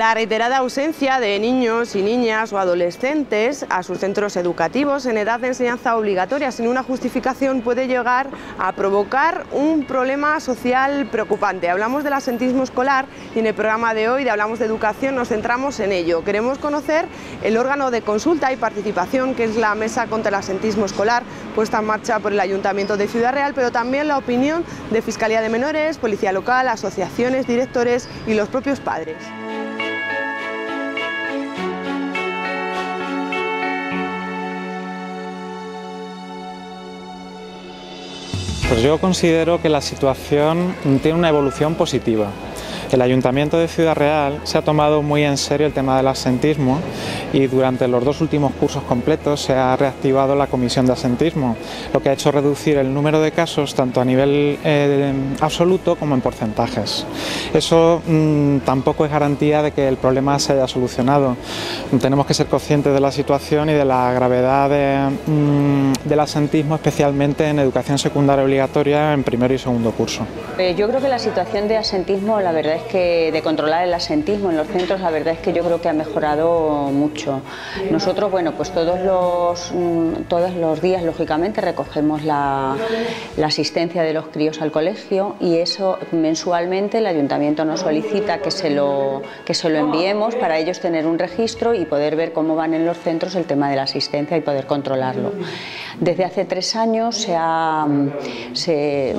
La reiterada ausencia de niños y niñas o adolescentes a sus centros educativos en edad de enseñanza obligatoria sin una justificación puede llegar a provocar un problema social preocupante. Hablamos del absentismo escolar y en el programa de hoy de Hablamos de Educación nos centramos en ello. Queremos conocer el órgano de consulta y participación que es la Mesa contra el Absentismo Escolar, puesta en marcha por el Ayuntamiento de Ciudad Real, pero también la opinión de Fiscalía de Menores, Policía Local, asociaciones, directores y los propios padres. Pues yo considero que la situación tiene una evolución positiva. El Ayuntamiento de Ciudad Real se ha tomado muy en serio el tema del absentismo y durante los 2 últimos cursos completos se ha reactivado la comisión de absentismo, lo que ha hecho reducir el número de casos tanto a nivel absoluto como en porcentajes. Eso tampoco es garantía de que el problema se haya solucionado. Tenemos que ser conscientes de la situación y de la gravedad del absentismo, especialmente en educación secundaria obligatoria en primero y segundo curso. Yo creo que la situación de absentismo, la verdad es que de controlar el absentismo en los centros, la verdad es que yo creo que ha mejorado mucho. Nosotros, bueno, pues todos los días, lógicamente, recogemos la asistencia de los críos al colegio y eso mensualmente el Ayuntamiento nos solicita que se lo enviemos para ellos tener un registro y poder ver cómo van en los centros el tema de la asistencia y poder controlarlo. Desde hace 3 años se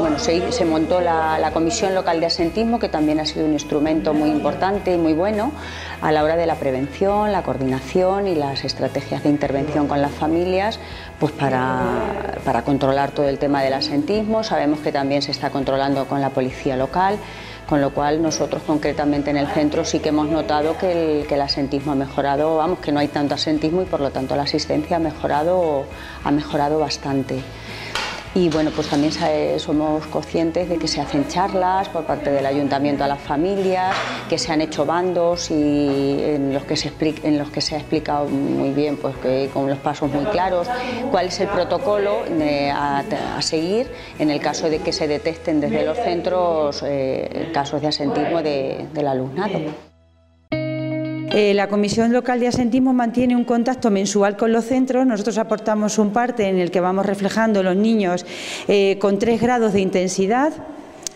montó la Comisión Local de Absentismo, que también ha sido un instrumento muy importante y muy bueno a la hora de la prevención, la coordinación y las estrategias de intervención con las familias, pues para controlar todo el tema del absentismo. Sabemos que también se está controlando con la Policía Local, con lo cual nosotros concretamente en el centro sí que hemos notado que el absentismo ha mejorado, vamos, que no hay tanto absentismo y por lo tanto la asistencia ha mejorado bastante. Y bueno, pues también somos conscientes de que se hacen charlas por parte del Ayuntamiento a las familias, que se han hecho bandos y en los que se ha explicado muy bien, pues que con los pasos muy claros, cuál es el protocolo a seguir en el caso de que se detecten desde los centros casos de absentismo del alumnado. La Comisión Local de Absentismo mantiene un contacto mensual con los centros. Nosotros aportamos un parte en el que vamos reflejando los niños con 3 grados de intensidad: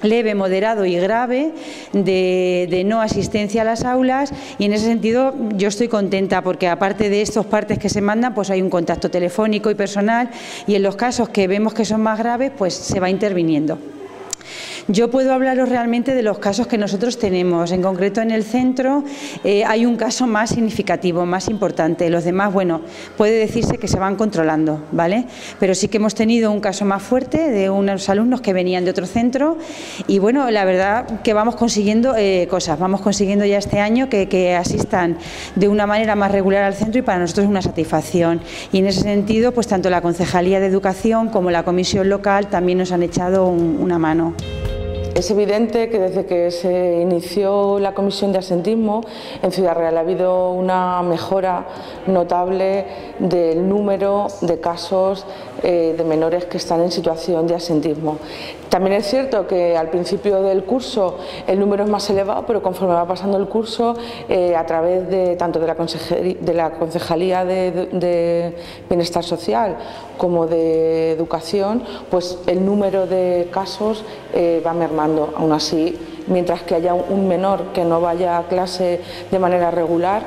leve, moderado y grave, de no asistencia a las aulas, y en ese sentido yo estoy contenta porque aparte de estos partes que se mandan, pues hay un contacto telefónico y personal, y en los casos que vemos que son más graves pues se va interviniendo. Yo puedo hablaros realmente de los casos que nosotros tenemos. En concreto en el centro hay un caso más significativo, más importante. Los demás, bueno, puede decirse que se van controlando, ¿vale? Pero sí que hemos tenido un caso más fuerte de unos alumnos que venían de otro centro y bueno, la verdad que vamos consiguiendo cosas. Vamos consiguiendo ya este año que asistan de una manera más regular al centro y para nosotros es una satisfacción. Y en ese sentido, pues tanto la Concejalía de Educación como la Comisión Local también nos han echado una mano. Es evidente que desde que se inició la Comisión de Absentismo en Ciudad Real ha habido una mejora notable del número de casos de menores que están en situación de absentismo. También es cierto que al principio del curso el número es más elevado, pero conforme va pasando el curso, a través de tanto de la Concejalía de Bienestar Social como de Educación, pues el número de casos va mermando. Aún así, mientras que haya un menor que no vaya a clase de manera regular,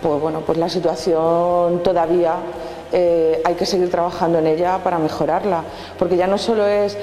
pues bueno, pues la situación todavía hay que seguir trabajando en ella para mejorarla, porque ya no solo es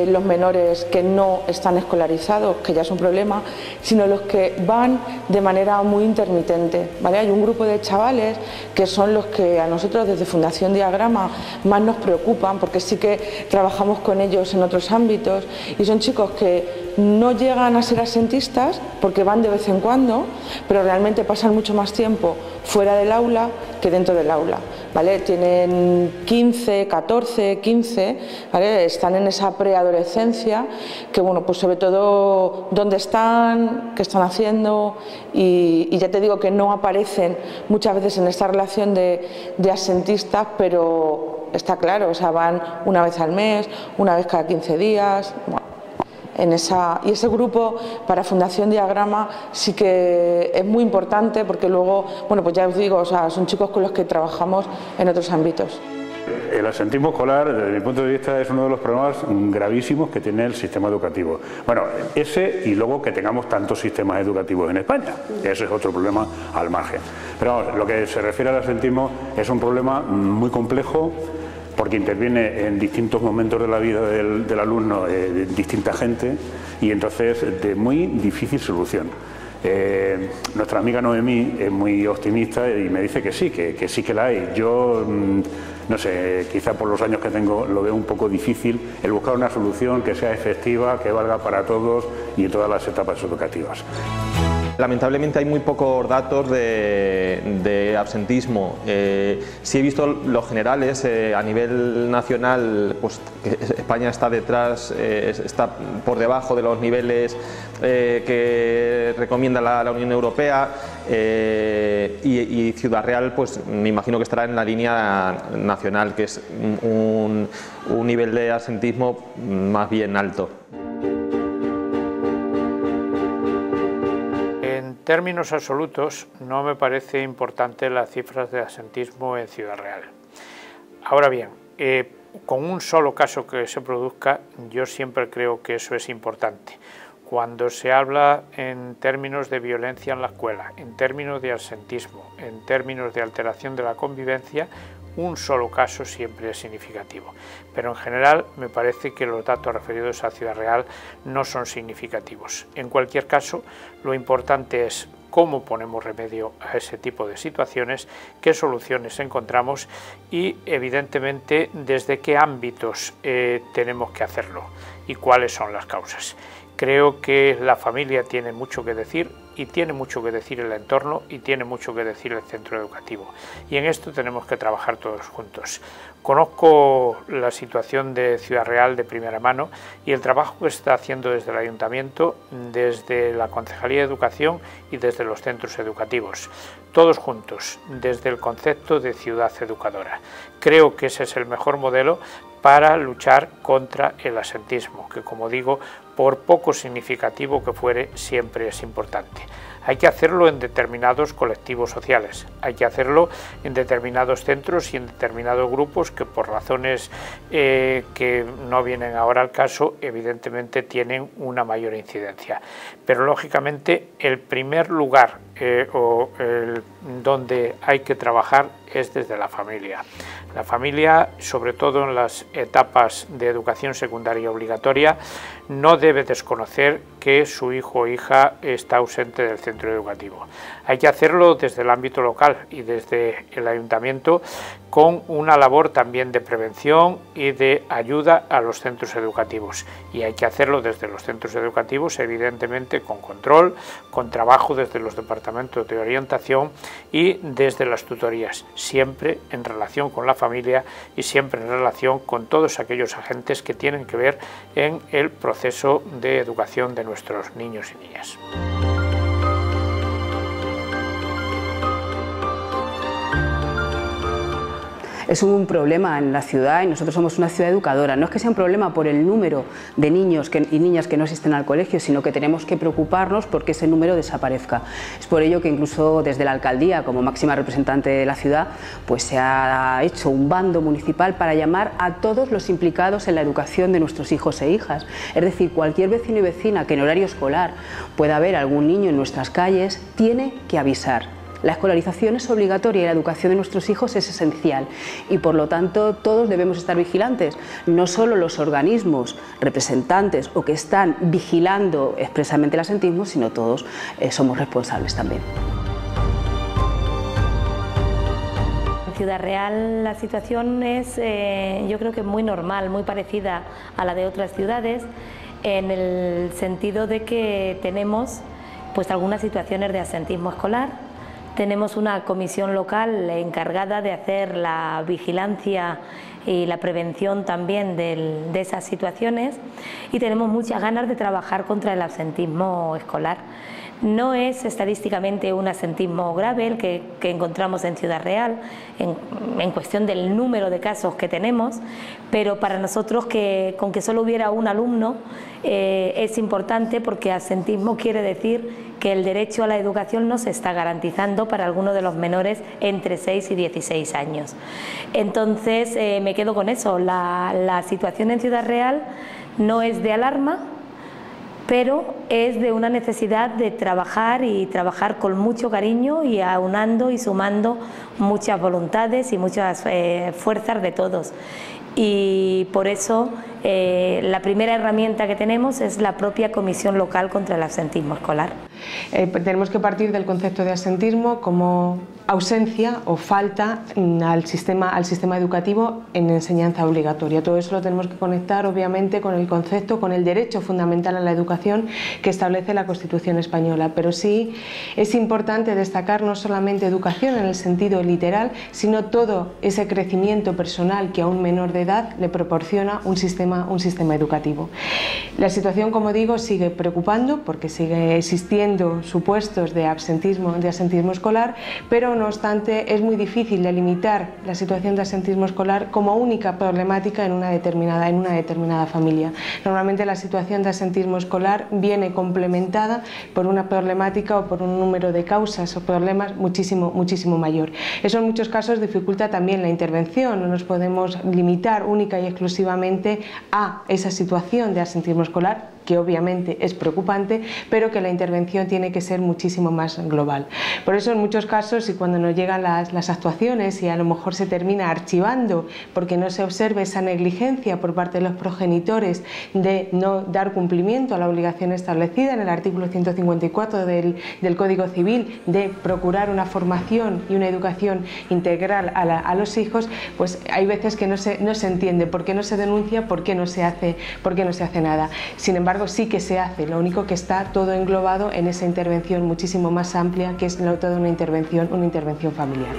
los menores que no están escolarizados, que ya es un problema, sino los que van de manera muy intermitente, ¿vale? Hay un grupo de chavales que son los que a nosotros desde Fundación Diagrama más nos preocupan, porque sí que trabajamos con ellos en otros ámbitos, y son chicos que no llegan a ser absentistas porque van de vez en cuando, pero realmente pasan mucho más tiempo fuera del aula que dentro del aula, ¿vale? Tienen 15, 14, 15, ¿vale? Están en esa preadolescencia que, bueno, pues sobre todo dónde están, qué están haciendo, y ya te digo que no aparecen muchas veces en esta relación de absentistas, pero está claro, o sea, van una vez al mes, una vez cada 15 días, bueno. y ese grupo para Fundación Diagrama sí que es muy importante, porque luego, bueno, pues ya os digo, o sea, son chicos con los que trabajamos en otros ámbitos. El absentismo escolar, desde mi punto de vista, es uno de los problemas gravísimos que tiene el sistema educativo. Bueno, ese, y luego que tengamos tantos sistemas educativos en España. Ese es otro problema al margen. Pero vamos, lo que se refiere al absentismo es un problema muy complejo, porque interviene en distintos momentos de la vida del alumno distinta gente, y entonces de muy difícil solución. Nuestra amiga Noemí es muy optimista y me dice que sí que la hay. Yo, no sé, quizá por los años que tengo lo veo un poco difícil el buscar una solución que sea efectiva, que valga para todos y en todas las etapas educativas. Lamentablemente hay muy pocos datos de absentismo. Sí he visto los generales a nivel nacional, pues que España está detrás, está por debajo de los niveles que recomienda la Unión Europea, y Ciudad Real, pues me imagino que estará en la línea nacional, que es un nivel de absentismo más bien alto. En términos absolutos, no me parece importante las cifras de absentismo en Ciudad Real. Ahora bien, con un solo caso que se produzca, yo siempre creo que eso es importante. Cuando se habla en términos de violencia en la escuela, en términos de absentismo, en términos de alteración de la convivencia, un solo caso siempre es significativo. Pero en general me parece que los datos referidos a Ciudad Real no son significativos. En cualquier caso, lo importante es cómo ponemos remedio a ese tipo de situaciones, qué soluciones encontramos y, evidentemente, desde qué ámbitos tenemos que hacerlo y cuáles son las causas. Creo que la familia tiene mucho que decir, y tiene mucho que decir el entorno, y tiene mucho que decir el centro educativo. Y en esto tenemos que trabajar todos juntos. Conozco la situación de Ciudad Real de primera mano y el trabajo que se está haciendo desde el Ayuntamiento, desde la Concejalía de Educación y desde los centros educativos. Todos juntos, desde el concepto de ciudad educadora. Creo que ese es el mejor modelo para luchar contra el absentismo, que, como digo, por poco significativo que fuere, siempre es importante. Hay que hacerlo en determinados colectivos sociales, hay que hacerlo en determinados centros y en determinados grupos que, por razones que no vienen ahora al caso, evidentemente tienen una mayor incidencia. Pero lógicamente el primer lugar donde hay que trabajar es desde la familia. La familia, sobre todo en las etapas de educación secundaria obligatoria, no debe desconocer que su hijo o hija está ausente del centro educativo. Hay que hacerlo desde el ámbito local y desde el ayuntamiento, con una labor también de prevención y de ayuda a los centros educativos. Y hay que hacerlo desde los centros educativos, evidentemente con control, con trabajo desde los departamentos de orientación y desde las tutorías, siempre en relación con la familia y siempre en relación con todos aquellos agentes que tienen que ver en el proceso de educación de nuestros niños y niñas. Es un problema en la ciudad y nosotros somos una ciudad educadora. No es que sea un problema por el número de niños y niñas que no asisten al colegio, sino que tenemos que preocuparnos porque ese número desaparezca. Es por ello que incluso desde la alcaldía, como máxima representante de la ciudad, pues se ha hecho un bando municipal para llamar a todos los implicados en la educación de nuestros hijos e hijas. Es decir, cualquier vecino y vecina que en horario escolar pueda ver algún niño en nuestras calles, tiene que avisar. La escolarización es obligatoria y la educación de nuestros hijos es esencial y, por lo tanto, todos debemos estar vigilantes, no solo los organismos representantes o que están vigilando expresamente el absentismo, sino todos somos responsables también. En Ciudad Real la situación es, yo creo que muy normal, muy parecida a la de otras ciudades, en el sentido de que tenemos pues algunas situaciones de absentismo escolar. Tenemos una comisión local encargada de hacer la vigilancia y la prevención también de esas situaciones y tenemos muchas ganas de trabajar contra el absentismo escolar. No es estadísticamente un asentismo grave el que encontramos en Ciudad Real, en cuestión del número de casos que tenemos, pero para nosotros con que solo hubiera un alumno es importante, porque asentismo quiere decir que el derecho a la educación no se está garantizando para algunos de los menores entre 6 y 16 años. Entonces me quedo con eso, la situación en Ciudad Real no es de alarma, pero es de una necesidad de trabajar, y trabajar con mucho cariño y aunando y sumando muchas voluntades y muchas fuerzas de todos. Y por eso la primera herramienta que tenemos es la propia Comisión Local contra el Absentismo Escolar. Tenemos que partir del concepto de absentismo como ausencia o falta al sistema educativo en enseñanza obligatoria. Todo eso lo tenemos que conectar, obviamente, con el concepto, con el derecho fundamental a la educación que establece la Constitución española. Pero sí es importante destacar no solamente educación en el sentido literal, sino todo ese crecimiento personal que a un menor de edad le proporciona un sistema educativo. La situación, como digo, sigue preocupando, porque sigue existiendo supuestos de absentismo escolar, pero no obstante es muy difícil delimitar la situación de absentismo escolar como única problemática en una determinada familia. Normalmente la situación de absentismo escolar viene complementada por una problemática o por un número de causas o problemas muchísimo mayor. Eso en muchos casos dificulta también la intervención. No nos podemos limitar única y exclusivamente a esa situación de absentismo escolar, que obviamente es preocupante, pero que la intervención tiene que ser muchísimo más global. Por eso en muchos casos, y cuando nos llegan las actuaciones y a lo mejor se termina archivando porque no se observe esa negligencia por parte de los progenitores de no dar cumplimiento a la obligación establecida en el artículo 154 del Código Civil de procurar una formación y una educación integral a los hijos, pues hay veces que no se entiende por qué no se denuncia, por qué no se hace nada. Sin embargo, sí que se hace, lo único que está todo englobado en esa intervención muchísimo más amplia, que es toda una intervención familiar.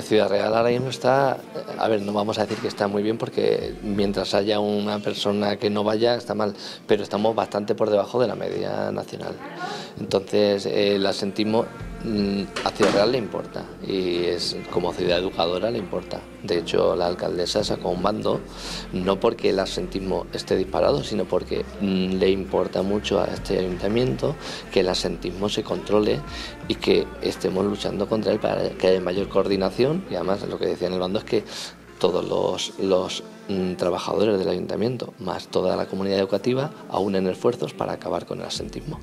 Ciudad Real ahora mismo está, no vamos a decir que está muy bien, porque mientras haya una persona que no vaya está mal, pero estamos bastante por debajo de la media nacional. Entonces el absentismo a Ciudad Real le importa, y como ciudad educadora le importa. De hecho, la alcaldesa sacó un bando, no porque el absentismo esté disparado, sino porque le importa mucho a este ayuntamiento que el absentismo se controle y que estemos luchando contra él para que haya mayor coordinación. Y además lo que decía en el bando es que todos los trabajadores del ayuntamiento, más toda la comunidad educativa, aunen esfuerzos para acabar con el absentismo.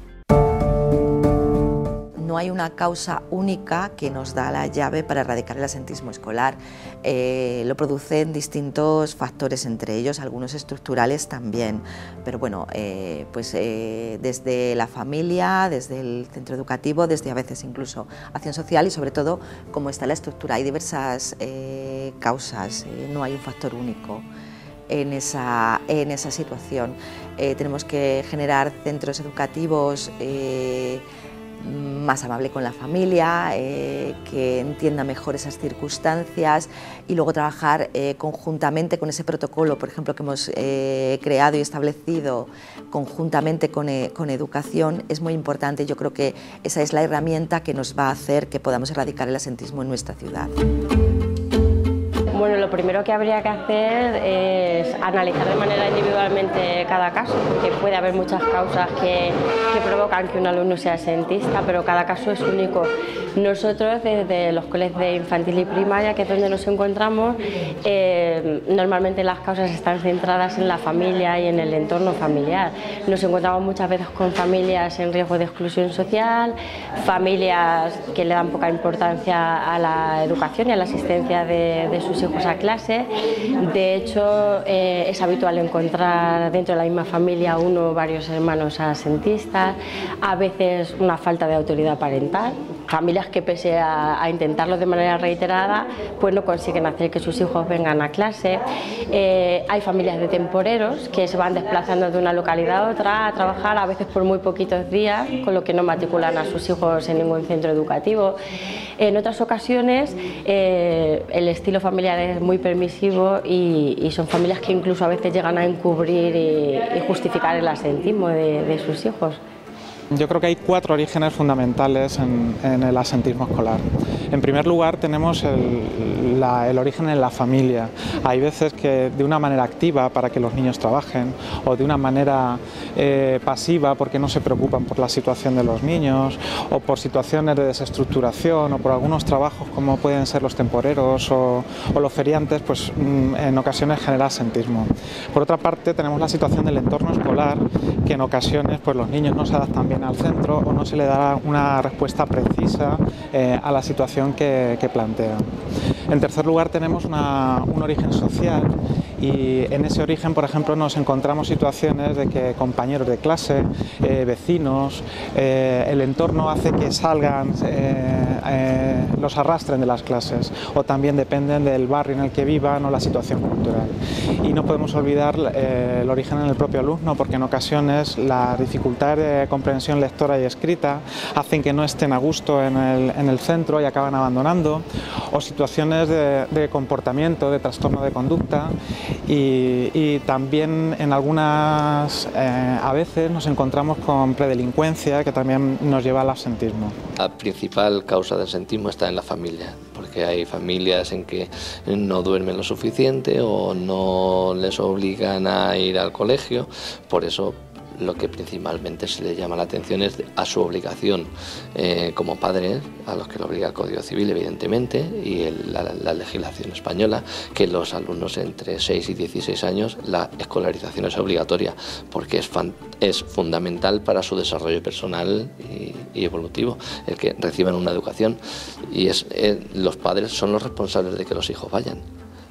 No hay una causa única que nos da la llave para erradicar el absentismo escolar. Lo producen distintos factores, entre ellos algunos estructurales también. Pero bueno, desde la familia, desde el centro educativo, desde a veces incluso acción social, y sobre todo cómo está la estructura. Hay diversas causas, no hay un factor único en esa situación. Tenemos que generar centros educativos más amable con la familia, que entienda mejor esas circunstancias, y luego trabajar conjuntamente con ese protocolo, por ejemplo, que hemos creado y establecido conjuntamente con educación. Es muy importante. Yo creo que esa es la herramienta que nos va a hacer que podamos erradicar el absentismo en nuestra ciudad. Bueno, lo primero que habría que hacer es analizar de manera individualmente cada caso, porque puede haber muchas causas que provocan que un alumno sea absentista, pero cada caso es único. Nosotros, desde los colegios de infantil y primaria, que es donde nos encontramos, normalmente las causas están centradas en la familia y en el entorno familiar. Nos encontramos muchas veces con familias en riesgo de exclusión social, familias que le dan poca importancia a la educación y a la asistencia de sus hijos a clase. De hecho, es habitual encontrar dentro de la misma familia uno o varios hermanos absentistas, a veces una falta de autoridad parental, familias que pese a intentarlo de manera reiterada, pues no consiguen hacer que sus hijos vengan a clase. Hay familias de temporeros que se van desplazando de una localidad a otra a trabajar, a veces por muy poquitos días, con lo que no matriculan a sus hijos en ningún centro educativo. En otras ocasiones el estilo familiar es muy permisivo y son familias que incluso a veces llegan a encubrir y justificar el asentismo de sus hijos. Yo creo que hay 4 orígenes fundamentales en el asentismo escolar. En primer lugar tenemos el origen en la familia. Hay veces que de una manera activa para que los niños trabajen o de una manera pasiva porque no se preocupan por la situación de los niños o por situaciones de desestructuración o por algunos trabajos como pueden ser los temporeros o los feriantes, pues en ocasiones genera asentismo. Por otra parte tenemos la situación del entorno escolar, que en ocasiones pues los niños no se adaptan bien al centro o no se le da una respuesta precisa a la situación que plantea. En tercer lugar tenemos un origen social y en ese origen, por ejemplo, nos encontramos situaciones de que compañeros de clase, vecinos, el entorno hace que salgan, los arrastren de las clases o también dependen del barrio en el que vivan o la situación cultural. Y no podemos olvidar el origen en el propio alumno, porque en ocasiones las dificultades de comprensión lectora y escrita hacen que no estén a gusto en el centro y acaban abandonando, o situaciones de comportamiento, de trastorno de conducta y también en algunas, a veces nos encontramos con predelincuencia que también nos lleva al absentismo. La principal causa del asentismo está en la familia, porque hay familias en que no duermen lo suficiente o no les obligan a ir al colegio, por eso lo que principalmente se le llama la atención es a su obligación como padres, a los que lo obliga el Código Civil evidentemente y la legislación española, que los alumnos entre 6 y 16 años la escolarización es obligatoria porque es fundamental para su desarrollo personal y evolutivo, el que reciban una educación, y los padres son los responsables de que los hijos vayan.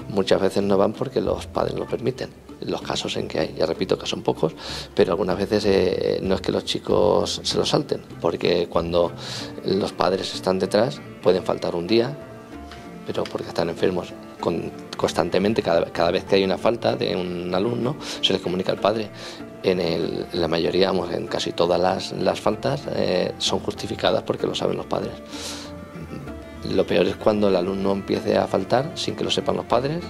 Muchas veces no van porque los padres lo permiten, los casos en que hay, ya repito que son pocos, pero algunas veces no es que los chicos se lo salten, porque cuando los padres están detrás pueden faltar un día, pero porque están enfermos constantemente, cada vez que hay una falta de un alumno se les comunica al padre. En la mayoría, en casi todas las faltas son justificadas porque lo saben los padres. Lo peor es cuando el alumno empiece a faltar sin que lo sepan los padres,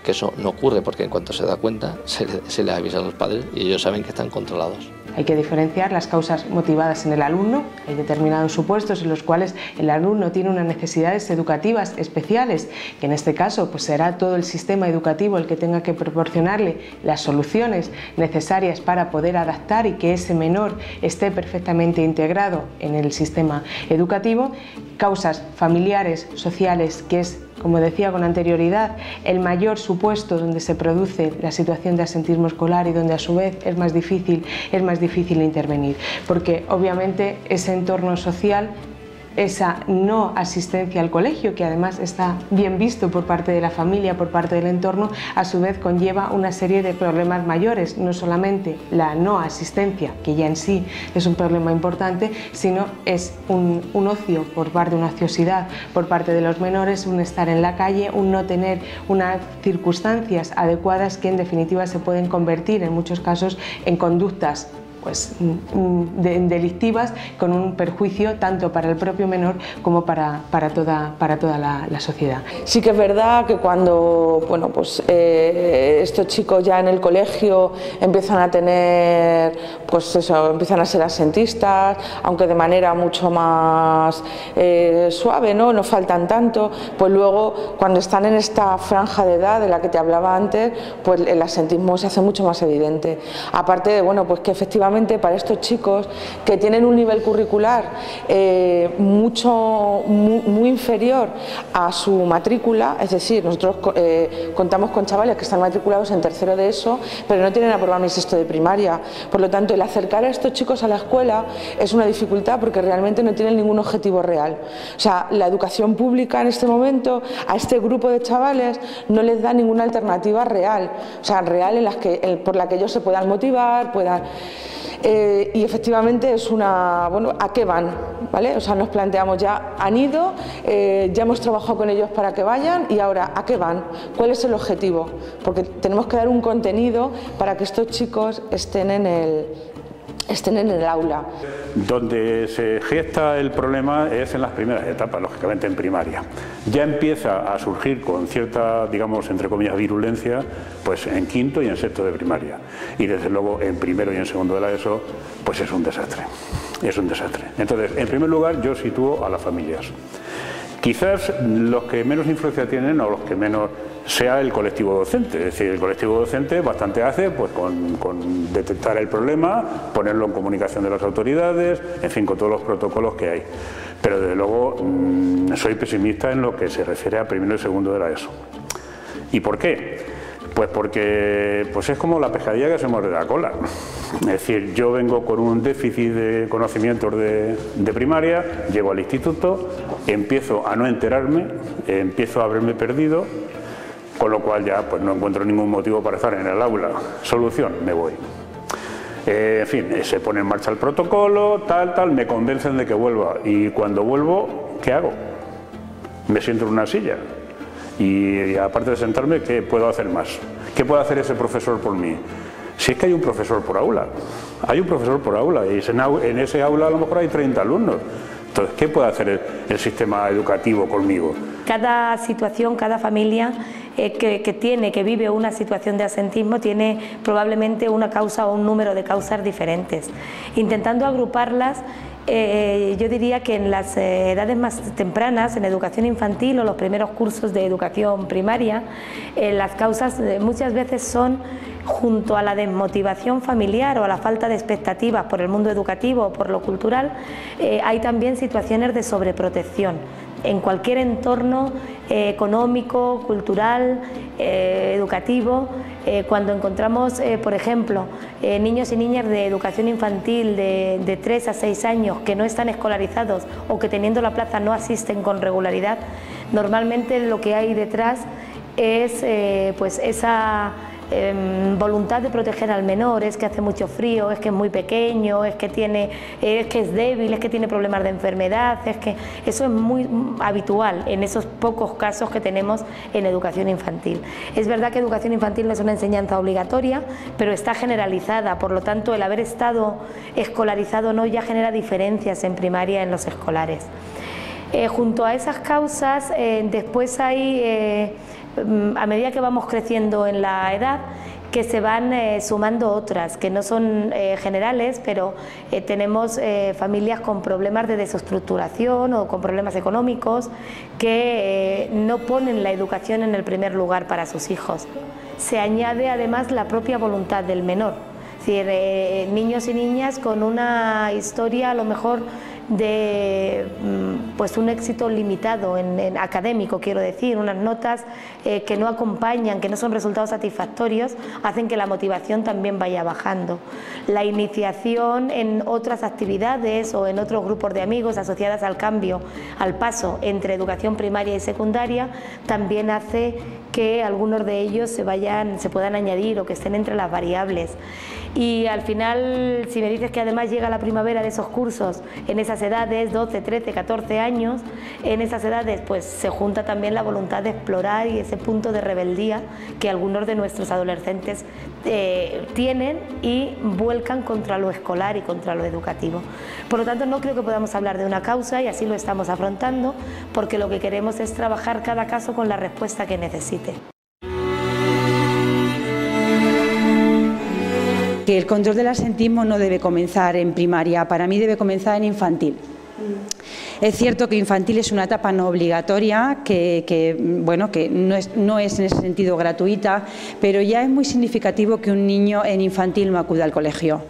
que eso no ocurre porque en cuanto se da cuenta se le avisa a los padres y ellos saben que están controlados. Hay que diferenciar las causas motivadas en el alumno. Hay determinados supuestos en los cuales el alumno tiene unas necesidades educativas especiales, que en este caso pues será todo el sistema educativo el que tenga que proporcionarle las soluciones necesarias para poder adaptar y que ese menor esté perfectamente integrado en el sistema educativo. Causas familiares, sociales, que es, como decía con anterioridad, el mayor supuesto donde se produce la situación de asentismo escolar y donde a su vez es más difícil intervenir, porque obviamente ese entorno social, esa no asistencia al colegio, que además está bien visto por parte de la familia, por parte del entorno, a su vez conlleva una serie de problemas mayores, no solamente la no asistencia, que ya en sí es un problema importante, sino es un ocio por parte de una ociosidad por parte de los menores, un estar en la calle, un no tener unas circunstancias adecuadas que en definitiva se pueden convertir en muchos casos en conductas delictivas, con un perjuicio tanto para el propio menor como para toda la sociedad. Sí que es verdad que cuando estos chicos ya en el colegio empiezan a tener, empiezan a ser asentistas, aunque de manera mucho más suave, no faltan tanto, pues luego cuando están en esta franja de edad de la que te hablaba antes, pues el asentismo se hace mucho más evidente. Aparte de que efectivamente para estos chicos que tienen un nivel curricular muy inferior a su matrícula, es decir, nosotros contamos con chavales que están matriculados en tercero de ESO, pero no tienen aprobado ni sexto de primaria. Por lo tanto, el acercar a estos chicos a la escuela es una dificultad porque realmente no tienen ningún objetivo real. O sea, la educación pública en este momento a este grupo de chavales no les da ninguna alternativa real, o sea, real por la que ellos se puedan motivar, Y efectivamente es una, bueno, ¿a qué van? ¿Vale? O sea, nos planteamos, ya han ido, ya hemos trabajado con ellos para que vayan y ahora, ¿a qué van? ¿Cuál es el objetivo? Porque tenemos que dar un contenido para que estos chicos estén en el aula. Donde se gesta el problema es en las primeras etapas, lógicamente en primaria. Ya empieza a surgir con cierta, digamos, entre comillas, virulencia, pues en quinto y en sexto de primaria. Y desde luego en primero y en segundo de la ESO, pues es un desastre. Es un desastre. Entonces, en primer lugar, yo sitúo a las familias. Quizás los que menos influencia tienen o los que menos sea el colectivo docente, es decir, el colectivo docente bastante hace pues con detectar el problema, ponerlo en comunicación de las autoridades, en fin, con todos los protocolos que hay. Pero desde luego soy pesimista en lo que se refiere a primero y segundo de la ESO. ¿Y por qué? Pues porque pues es como la pescadilla que se muerde la cola. Es decir, yo vengo con un déficit de conocimientos de primaria, llego al instituto, empiezo a no enterarme, empiezo a haberme perdido, con lo cual ya pues no encuentro ningún motivo para estar en el aula. Solución, me voy. En fin, se pone en marcha el protocolo, tal, me convencen de que vuelva. Y cuando vuelvo, ¿qué hago? Me siento en una silla. Y aparte de sentarme, ¿qué puedo hacer más? ¿Qué puede hacer ese profesor por mí? Si es que hay un profesor por aula. Hay un profesor por aula y en ese aula a lo mejor hay 30 alumnos. Entonces, ¿qué puede hacer el sistema educativo conmigo? Cada situación, cada familia que vive una situación de absentismo tiene probablemente una causa o un número de causas diferentes. Intentando agruparlas, yo diría que en las edades más tempranas, en educación infantil o los primeros cursos de educación primaria, las causas muchas veces son, junto a la desmotivación familiar o a la falta de expectativas por el mundo educativo o por lo cultural, hay también situaciones de sobreprotección. En cualquier entorno económico, cultural, educativo, cuando encontramos, por ejemplo, niños y niñas de educación infantil de 3 a 6 años que no están escolarizados o que teniendo la plaza no asisten con regularidad, normalmente lo que hay detrás es pues esa voluntad de proteger al menor, es que hace mucho frío, es que es muy pequeño, es que es débil, es que tiene problemas de enfermedad, es que eso es muy habitual en esos pocos casos que tenemos en educación infantil. Es verdad que educación infantil no es una enseñanza obligatoria, pero está generalizada, por lo tanto el haber estado escolarizado no ya genera diferencias en primaria en los escolares. Junto a esas causas, después hay a medida que vamos creciendo en la edad, que se van sumando otras, que no son generales, pero tenemos familias con problemas de desestructuración o con problemas económicos que no ponen la educación en el primer lugar para sus hijos. Se añade además la propia voluntad del menor, es decir, niños y niñas con una historia a lo mejor de pues un éxito limitado en académico, quiero decir, unas notas que no acompañan, que no son resultados satisfactorios, hacen que la motivación también vaya bajando. La iniciación en otras actividades o en otros grupos de amigos asociadas al cambio, al paso entre educación primaria y secundaria, también hace que algunos de ellos se puedan añadir o que estén entre las variables. Y al final, si me dices que además llega la primavera de esos cursos en esas edades, 12, 13, 14 años, en esas edades pues se junta también la voluntad de explorar y ese punto de rebeldía que algunos de nuestros adolescentes tienen y vuelcan contra lo escolar y contra lo educativo. Por lo tanto, no creo que podamos hablar de una causa y así lo estamos afrontando, porque lo que queremos es trabajar cada caso con la respuesta que necesite. Que el control del absentismo no debe comenzar en primaria, para mí debe comenzar en infantil. Es cierto que infantil es una etapa no obligatoria, que no es en ese sentido gratuita, pero ya es muy significativo que un niño en infantil no acuda al colegio.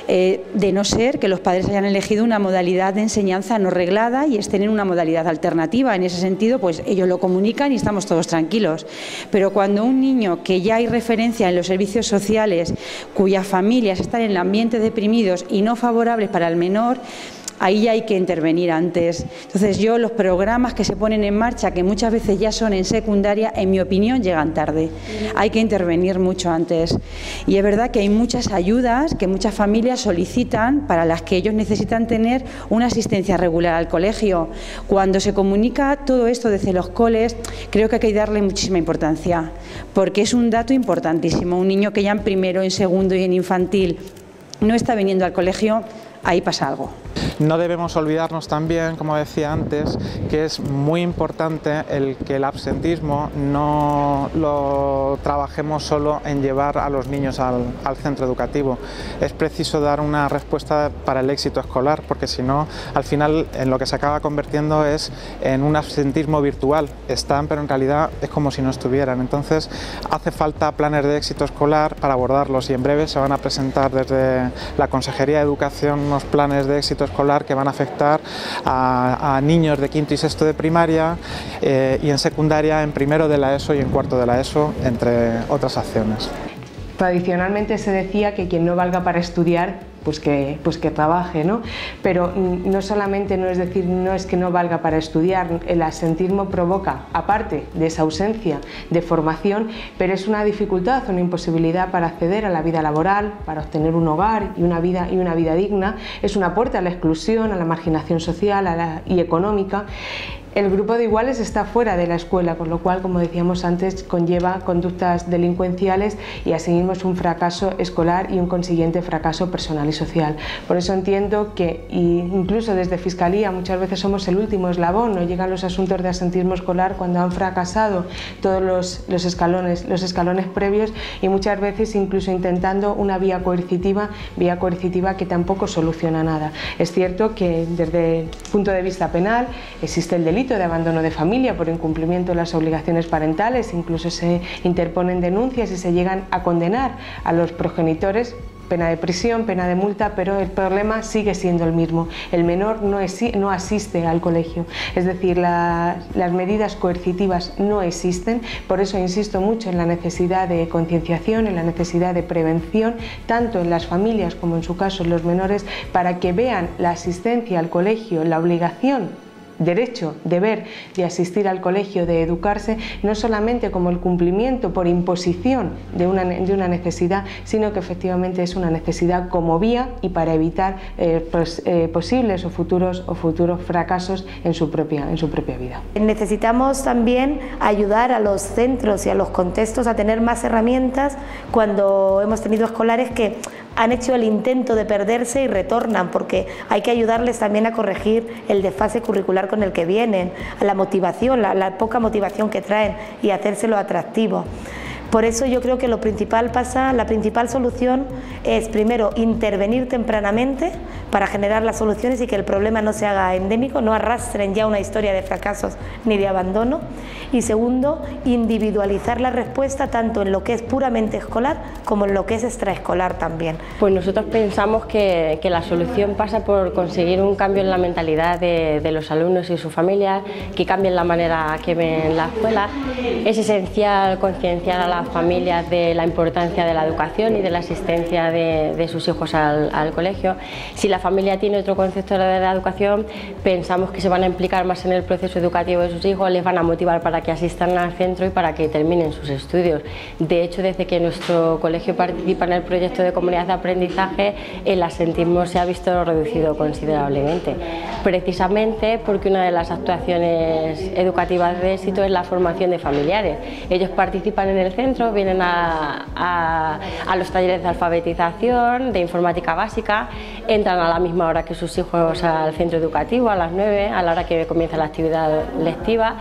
De no ser que los padres hayan elegido una modalidad de enseñanza no reglada y estén en una modalidad alternativa. En ese sentido, pues ellos lo comunican y estamos todos tranquilos. Pero cuando un niño que ya hay referencia en los servicios sociales, cuyas familias están en el ambiente deprimidos y no favorables para el menor, ahí hay que intervenir antes. Entonces yo, los programas que se ponen en marcha, que muchas veces ya son en secundaria, en mi opinión llegan tarde. Hay que intervenir mucho antes. Y es verdad que hay muchas ayudas que muchas familias solicitan para las que ellos necesitan tener una asistencia regular al colegio. Cuando se comunica todo esto desde los coles, creo que hay que darle muchísima importancia, porque es un dato importantísimo. Un niño que ya en primero, en segundo y en infantil no está viniendo al colegio, ahí pasa algo. No debemos olvidarnos también, como decía antes, que es muy importante el que el absentismo no lo trabajemos solo en llevar a los niños al centro educativo. Es preciso dar una respuesta para el éxito escolar, porque si no, al final en lo que se acaba convirtiendo es en un absentismo virtual. Están, pero en realidad es como si no estuvieran. Entonces hace falta planes de éxito escolar para abordarlos, y en breve se van a presentar desde la Consejería de Educación unos planes de éxito escolar que van a afectar a niños de quinto y sexto de primaria y en secundaria, en primero de la ESO y en cuarto de la ESO, entre otras acciones. Tradicionalmente se decía que quien no valga para estudiar, pues que trabaje, ¿no? Pero no solamente no es que no valga para estudiar, el absentismo provoca, aparte de esa ausencia de formación, pero es una dificultad, una imposibilidad para acceder a la vida laboral, para obtener un hogar y una vida digna, es una puerta a la exclusión, a la marginación social y económica. El grupo de iguales está fuera de la escuela, con lo cual, como decíamos antes, conlleva conductas delincuenciales y asimismo es un fracaso escolar y un consiguiente fracaso personal y social. Por eso entiendo que incluso desde Fiscalía muchas veces somos el último eslabón, no llegan los asuntos de absentismo escolar cuando han fracasado todos los escalones previos, y muchas veces incluso intentando una vía coercitiva que tampoco soluciona nada. Es cierto que desde el punto de vista penal existe el delito de abandono de familia por incumplimiento de las obligaciones parentales, incluso se interponen denuncias y se llegan a condenar a los progenitores, pena de prisión, pena de multa, pero el problema sigue siendo el mismo. El menor no asiste al colegio, es decir, las medidas coercitivas no existen. Por eso insisto mucho en la necesidad de concienciación, en la necesidad de prevención, tanto en las familias como en su caso en los menores, para que vean la asistencia al colegio, la obligación, derecho, deber de asistir al colegio, de educarse, no solamente como el cumplimiento por imposición de una necesidad, sino que efectivamente es una necesidad como vía y para evitar posibles o futuros fracasos en su propia vida. Necesitamos también ayudar a los centros y a los contextos a tener más herramientas cuando hemos tenido escolares que han hecho el intento de perderse y retornan, porque hay que ayudarles también a corregir el desfase curricular con el que vienen, a la motivación, la poca motivación que traen, y hacérselo atractivo. Por eso yo creo que la principal solución es primero intervenir tempranamente para generar las soluciones y que el problema no se haga endémico, no arrastren ya una historia de fracasos ni de abandono. Y segundo, individualizar la respuesta tanto en lo que es puramente escolar como en lo que es extraescolar también. Pues nosotros pensamos que la solución pasa por conseguir un cambio en la mentalidad de los alumnos y sus familias, que cambien la manera que ven la escuela. Es esencial concienciar a las familias de la importancia de la educación y de la asistencia de sus hijos al colegio. Si la familia tiene otro concepto de la educación, pensamos que se van a implicar más en el proceso educativo de sus hijos, les van a motivar para que asistan al centro y para que terminen sus estudios. De hecho, desde que nuestro colegio participa en el proyecto de comunidad de aprendizaje, el absentismo se ha visto reducido considerablemente, precisamente porque una de las actuaciones educativas de éxito es la formación de familiares. Ellos participan en el centro, vienen a los talleres de alfabetización, de informática básica, entran a la misma hora que sus hijos al centro educativo, a las 9, a la hora que comienza la actividad lectiva,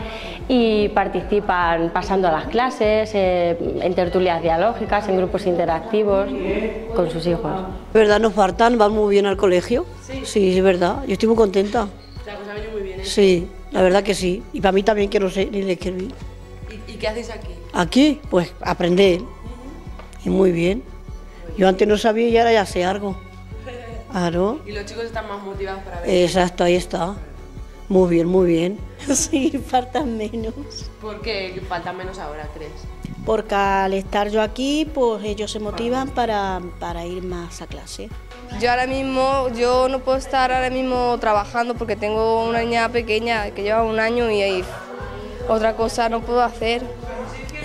y participan pasando a las clases, en tertulias dialógicas, en grupos interactivos con sus hijos. ¿De verdad nos faltan? ¿Van muy bien al colegio? Sí, es verdad. Yo estoy muy contenta. O sea, pues ha venido muy bien, ¿eh? Sí, la verdad que sí. Y para mí también, que no sé ni le escribí. ¿Y qué hacéis aquí? Aquí, pues aprender. Y muy bien. Yo antes no sabía y ahora ya sé algo. Claro. Y los chicos están más motivados para ver. Exacto, ahí está. Muy bien, muy bien. Sí, faltan menos. ¿Por qué faltan menos ahora, crees? Porque al estar yo aquí, pues ellos se motivan para ir más a clase. Yo ahora mismo, yo no puedo estar ahora mismo trabajando porque tengo una niña pequeña que lleva 1 año y ahí otra cosa no puedo hacer.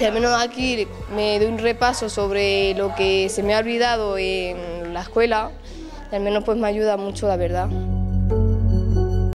Y al menos aquí me doy un repaso sobre lo que se me ha olvidado en la escuela y al menos pues me ayuda mucho, la verdad.